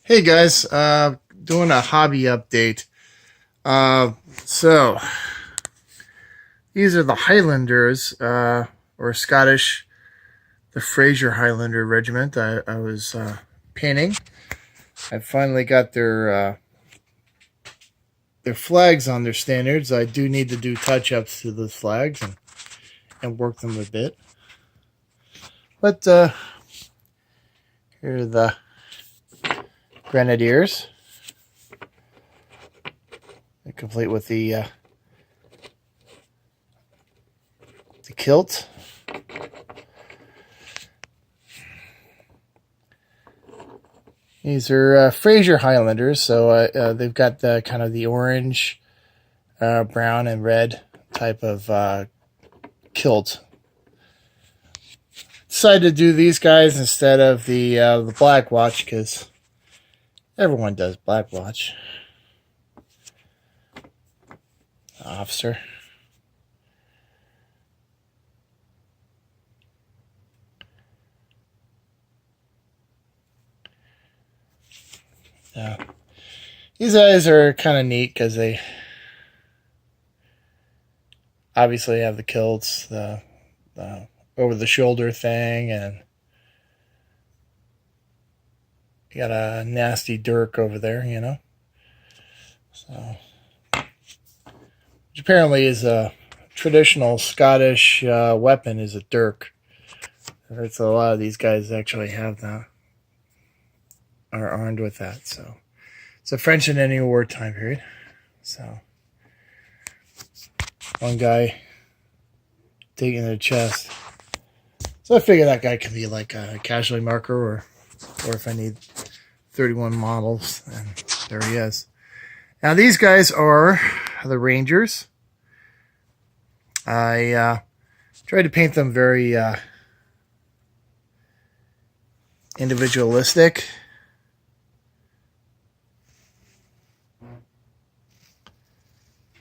Hey guys, doing a hobby update. So these are the Highlanders, or Scottish, the Fraser Highlander Regiment. I was painting. I finally got their flags on their standards. I do need to do touch ups to those flags and work them a bit. But here are the Grenadiers, complete with the kilt. These are Fraser Highlanders, so they've got the kind of the orange, brown, and red type of kilt. Decided to do these guys instead of the black watch because everyone does black watch. Officer. These guys are kind of neat because they obviously have the kilts, the over the shoulder thing, and you got a nasty dirk over there, you know. So, which apparently is a traditional Scottish weapon, is a dirk. It's a lot of these guys actually have that, are armed with that. So it's a French and Indian War time period. So one guy taking the chest. So I figure that guy could be like a casualty marker, or if I need 31 models, and there he is. Now these guys are the Rangers. I tried to paint them very individualistic.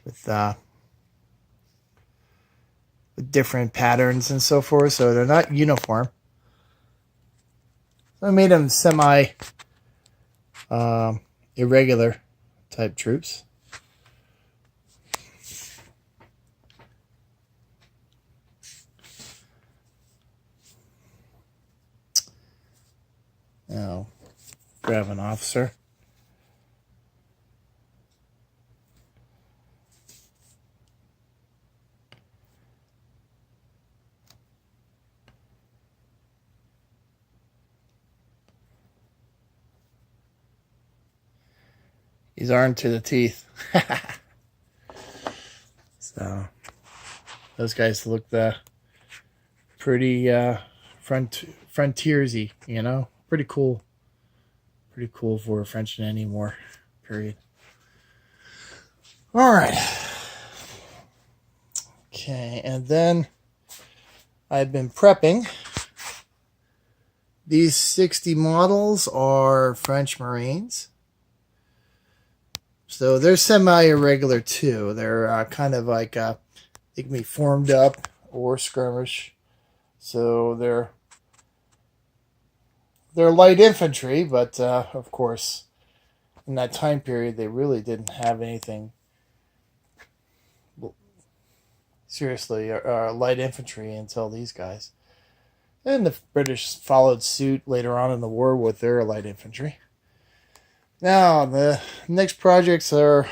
With different patterns and so forth, so they're not uniform. So I made them semi irregular type troops. Now, grab an officer. He's armed to the teeth. So those guys look pretty frontiersy, you know, pretty cool for a French and Indian War period. All right. Okay, and then I've been prepping. These 60 models are French Marines. So they're semi-irregular too. They're kind of like they can be formed up or skirmish. So they're light infantry, but of course, in that time period, they really didn't have anything seriously light infantry until these guys. And the British followed suit later on in the war with their light infantry. Now, the next projects are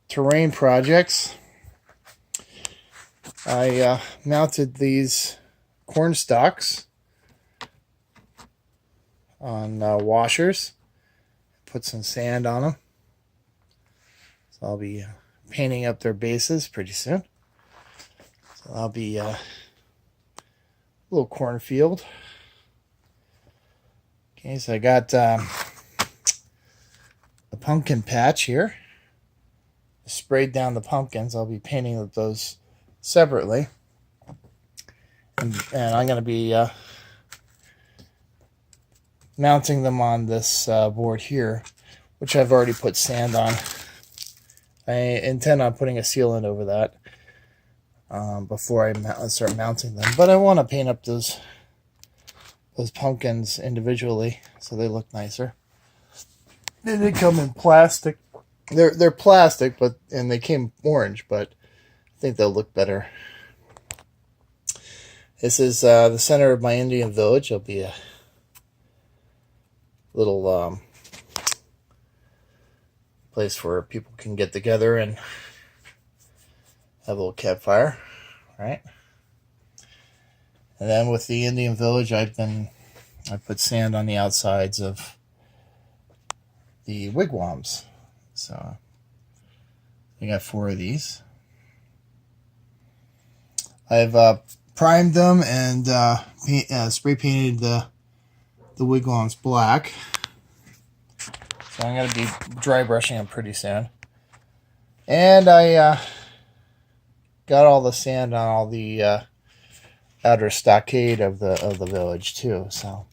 terrain projects. I mounted these corn stalks on washers, put some sand on them. So I'll be painting up their bases pretty soon. So I'll be a little cornfield. Okay, so I got a pumpkin patch here. I sprayed down the pumpkins. I'll be painting those separately. And I'm going to be mounting them on this board here, which I've already put sand on. I intend on putting a sealant over that before I start mounting them. But I want to paint up those those pumpkins individually, so they look nicer. They did come in plastic. They're plastic, and they came orange, but I think they'll look better. This is the center of my Indian village. It'll be a little place where people can get together and have a little campfire, right? And then with the Indian village, I put sand on the outsides of the wigwams. So I got 4 of these. I've primed them and spray painted the wigwams black. So I'm going to be dry brushing them pretty soon. And I got all the sand on all the outer stockade of the village too. So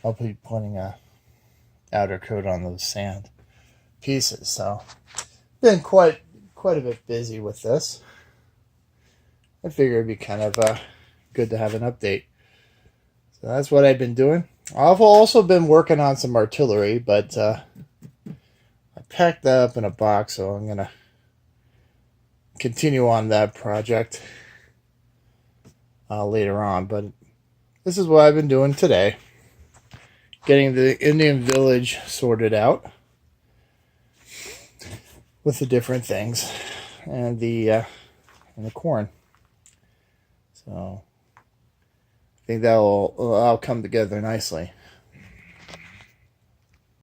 I'll be putting a outer coat on those sand pieces. So been quite a bit busy with this. I figured it'd be kind of good to have an update. So that's what I've been doing. I've also been working on some artillery, but I packed that up in a box, so I'm gonna continue on that project later on. But this is what I've been doing today. Getting the Indian village sorted out with the different things and the corn. So I think that'll come together nicely.